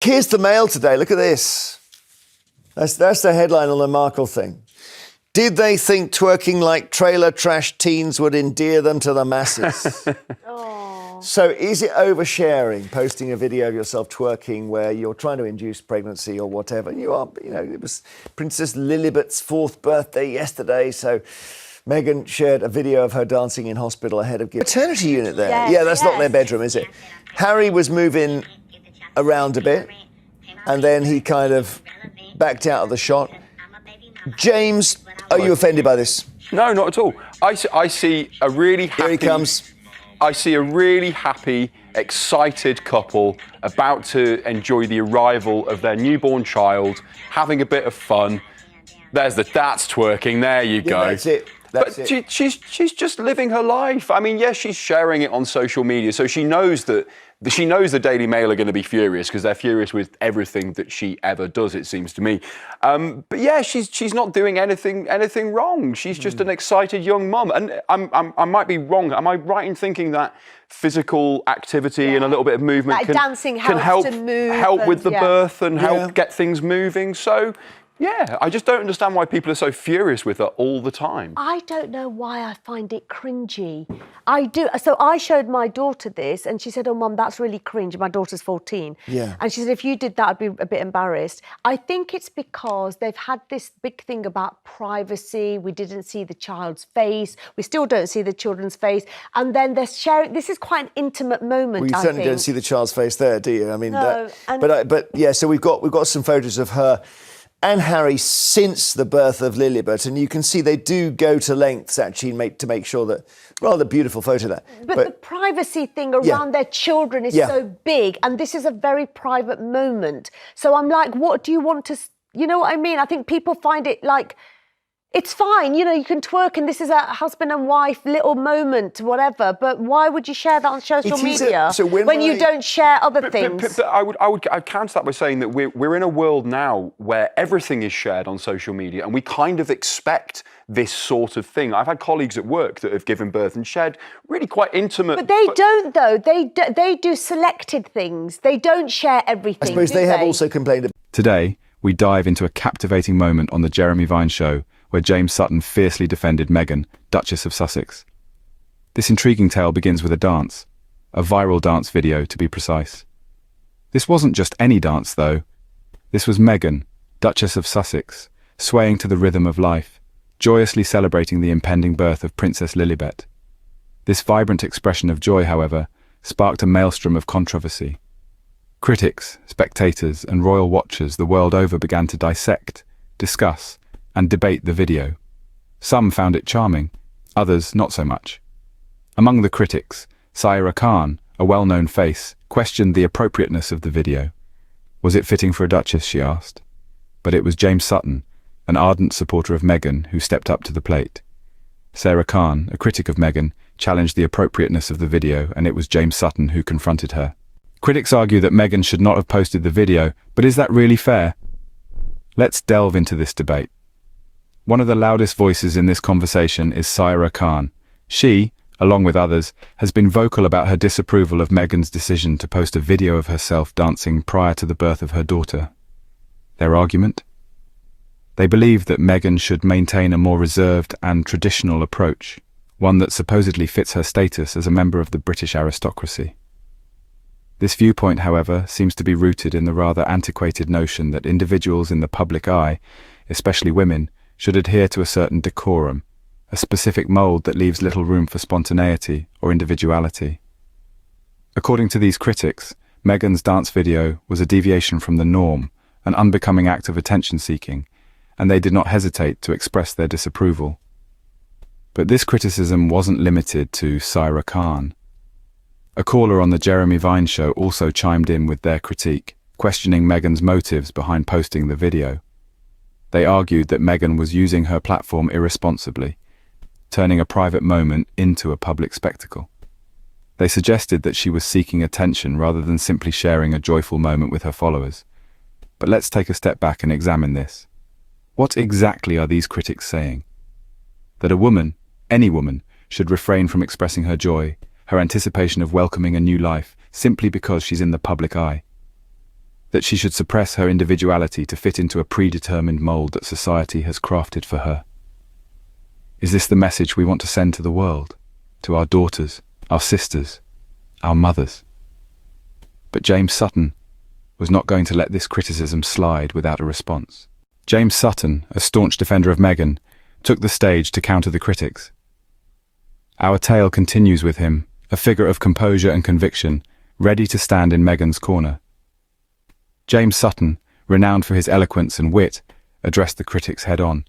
here's the Mail today. Look at this. That's the headline on the Markle thing. Did they think twerking like trailer trash teens would endear them to the masses? So is it oversharing, posting a video of yourself twerking where you're trying to induce pregnancy or whatever? You are, it was Princess Lilibet's 4th birthday yesterday, so Meghan shared a video of her dancing in hospital ahead of maternity unit there. Yes, yeah, that's not their bedroom, is it? Harry was moving around a bit, and then he kind of backed out of the shot. James, are you offended by this? No, not at all. I see a really happy... Here he comes. I see a really happy, excited couple about to enjoy the arrival of their newborn child, having a bit of fun. That's twerking. There you go. That's it. She's just living her life. I mean, yes, she's sharing it on social media, so she knows the Daily Mail are going to be furious because they're furious with everything that she ever does, it seems to me. But yeah, she's not doing anything wrong. She's just an excited young mum. And I might be wrong. Am I right in thinking that physical activity and a little bit of movement dancing can help to move help with the birth and help get things moving? So. Yeah, I just don't understand why people are so furious with her all the time. I don't know why I find it cringy. I do. So I showed my daughter this and she said, oh, Mum, that's really cringe. My daughter's 14. Yeah. And she said, if you did that, I'd be a bit embarrassed. I think it's because they've had this big thing about privacy. We didn't see the child's face. We still don't see the children's face. And then they're sharing. This is quite an intimate moment, Well, you certainly don't see the child's face there, do you? I mean, no, but yeah, so we've got some photos of her and Harry since the birth of Lilibet, and you can see they do go to lengths actually to make sure that rather beautiful photo there. But the privacy thing around their children is so big, and this is a very private moment. So I'm like, what do you want to? You know what I mean? I think people find it like. It's fine, you can twerk and this is a husband and wife little moment, whatever, but why would you share that on social media when you don't share other things? But I'd counter that by saying that we're in a world now where everything is shared on social media and we kind of expect this sort of thing. I've had colleagues at work that have given birth and shared really quite intimate... But they don't, though. They do selected things. They don't share everything, I suppose they have also complained... Today, we dive into a captivating moment on the Jeremy Vine show where James Sutton fiercely defended Meghan, Duchess of Sussex. This intriguing tale begins with a dance, a viral dance video to be precise. This wasn't just any dance, though. This was Meghan, Duchess of Sussex, swaying to the rhythm of life, joyously celebrating the impending birth of Princess Lilibet. This vibrant expression of joy, however, sparked a maelstrom of controversy. Critics, spectators, and royal watchers the world over began to dissect, discuss, and debate the video. Some found it charming, others not so much. Among the critics, Saira Khan, a well-known face, questioned the appropriateness of the video. Was it fitting for a duchess, she asked. But it was James Sutton, an ardent supporter of Meghan, who stepped up to the plate. Saira Khan, a critic of Meghan, challenged the appropriateness of the video, and it was James Sutton who confronted her. Critics argue that Meghan should not have posted the video, but is that really fair? Let's delve into this debate. One of the loudest voices in this conversation is Saira Khan. She, along with others, has been vocal about her disapproval of Meghan's decision to post a video of herself dancing prior to the birth of her daughter. Their argument? They believe that Meghan should maintain a more reserved and traditional approach, one that supposedly fits her status as a member of the British aristocracy. This viewpoint, however, seems to be rooted in the rather antiquated notion that individuals in the public eye, especially women, should adhere to a certain decorum, a specific mould that leaves little room for spontaneity or individuality. According to these critics, Meghan's dance video was a deviation from the norm, an unbecoming act of attention-seeking, and they did not hesitate to express their disapproval. But this criticism wasn't limited to Saira Khan. A caller on the Jeremy Vine show also chimed in with their critique, questioning Meghan's motives behind posting the video. They argued that Meghan was using her platform irresponsibly, turning a private moment into a public spectacle. They suggested that she was seeking attention rather than simply sharing a joyful moment with her followers. But let's take a step back and examine this. What exactly are these critics saying? That a woman, any woman, should refrain from expressing her joy, her anticipation of welcoming a new life, simply because she's in the public eye. that she should suppress her individuality to fit into a predetermined mold that society has crafted for her. Is this the message we want to send to the world, to our daughters, our sisters, our mothers? But James Sutton was not going to let this criticism slide without a response. James Sutton, a staunch defender of Meghan, took the stage to counter the critics. Our tale continues with him, a figure of composure and conviction, ready to stand in Meghan's corner. James Sutton, renowned for his eloquence and wit, addressed the critics head-on.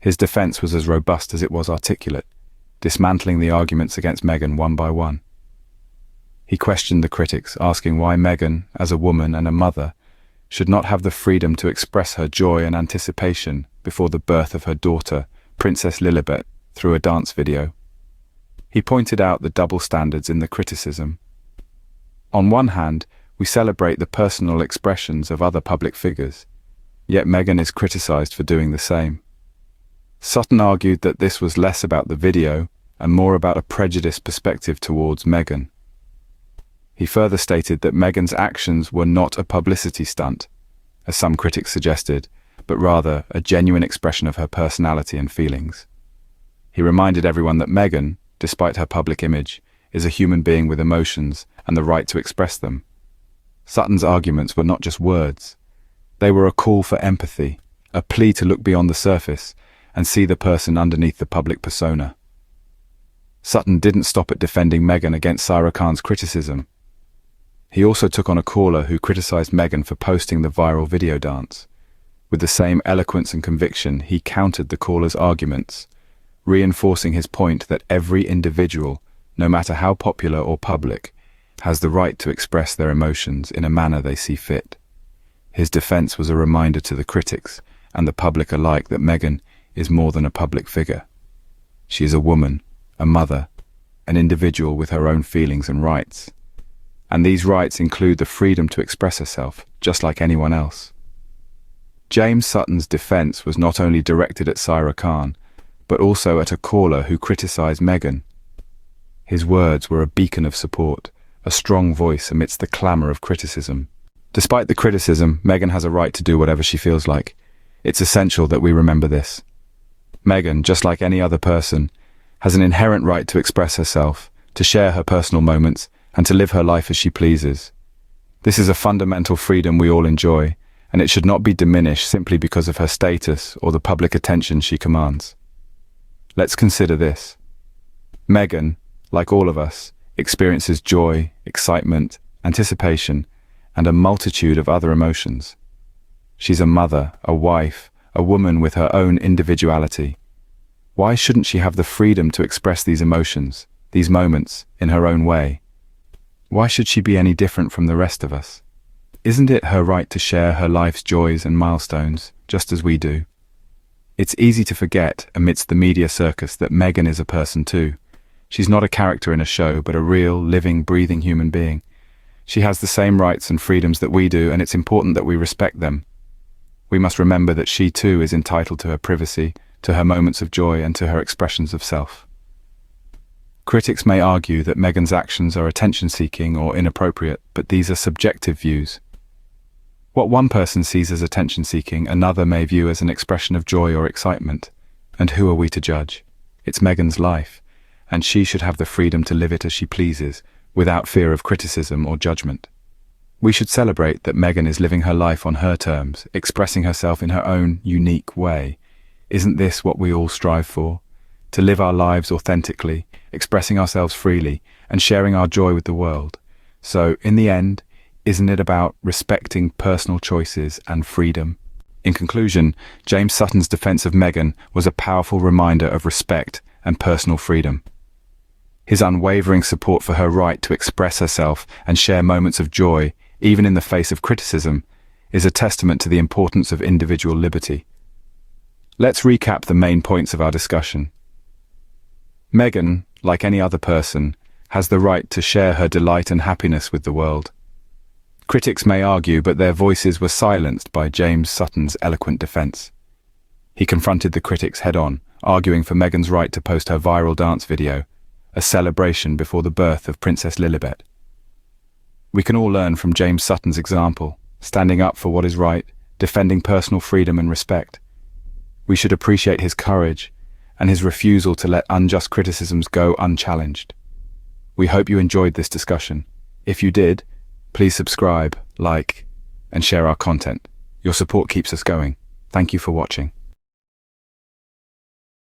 His defence was as robust as it was articulate, dismantling the arguments against Meghan one by one. He questioned the critics, asking why Meghan, as a woman and a mother, should not have the freedom to express her joy and anticipation before the birth of her daughter, Princess Lilibet, through a dance video. He pointed out the double standards in the criticism. On one hand, we celebrate the personal expressions of other public figures, yet Meghan is criticised for doing the same. Sutton argued that this was less about the video and more about a prejudiced perspective towards Meghan. He further stated that Meghan's actions were not a publicity stunt, as some critics suggested, but rather a genuine expression of her personality and feelings. He reminded everyone that Meghan, despite her public image, is a human being with emotions and the right to express them. Sutton's arguments were not just words. They were a call for empathy, a plea to look beyond the surface and see the person underneath the public persona. Sutton didn't stop at defending Meghan against Saira Khan's criticism. He also took on a caller who criticised Meghan for posting the viral video dance. With the same eloquence and conviction, he countered the caller's arguments, reinforcing his point that every individual, no matter how popular or public, has the right to express their emotions in a manner they see fit. His defence was a reminder to the critics and the public alike that Meghan is more than a public figure. She is a woman, a mother, an individual with her own feelings and rights. And these rights include the freedom to express herself, just like anyone else. James Sutton's defence was not only directed at Saira Khan, but also at a caller who criticised Meghan. His words were a beacon of support, a strong voice amidst the clamour of criticism. Despite the criticism, Meghan has a right to do whatever she feels like. It's essential that we remember this. Meghan, just like any other person, has an inherent right to express herself, to share her personal moments, and to live her life as she pleases. This is a fundamental freedom we all enjoy, and it should not be diminished simply because of her status or the public attention she commands. Let's consider this. Meghan, like all of us, experiences joy, excitement, anticipation, and a multitude of other emotions. She's a mother, a wife, a woman with her own individuality. Why shouldn't she have the freedom to express these emotions, these moments, in her own way? Why should she be any different from the rest of us? Isn't it her right to share her life's joys and milestones, just as we do? It's easy to forget, amidst the media circus, that Meghan is a person too. She's not a character in a show, but a real, living, breathing human being. She has the same rights and freedoms that we do, and it's important that we respect them. We must remember that she too is entitled to her privacy, to her moments of joy, and to her expressions of self. Critics may argue that Meghan's actions are attention-seeking or inappropriate, but these are subjective views. What one person sees as attention-seeking, another may view as an expression of joy or excitement. And who are we to judge? It's Meghan's life, and she should have the freedom to live it as she pleases, without fear of criticism or judgment. We should celebrate that Meghan is living her life on her terms, expressing herself in her own unique way. Isn't this what we all strive for? To live our lives authentically, expressing ourselves freely, and sharing our joy with the world. So, in the end, isn't it about respecting personal choices and freedom? In conclusion, James Sutton's defence of Meghan was a powerful reminder of respect and personal freedom. His unwavering support for her right to express herself and share moments of joy, even in the face of criticism, is a testament to the importance of individual liberty. Let's recap the main points of our discussion. Meghan, like any other person, has the right to share her delight and happiness with the world. Critics may argue, but their voices were silenced by James Sutton's eloquent defence. He confronted the critics head-on, arguing for Meghan's right to post her viral dance video, a celebration before the birth of Princess Lilibet. We can all learn from James Sutton's example, standing up for what is right, defending personal freedom and respect. We should appreciate his courage and his refusal to let unjust criticisms go unchallenged. We hope you enjoyed this discussion. If you did, please subscribe, like, and share our content. Your support keeps us going. Thank you for watching.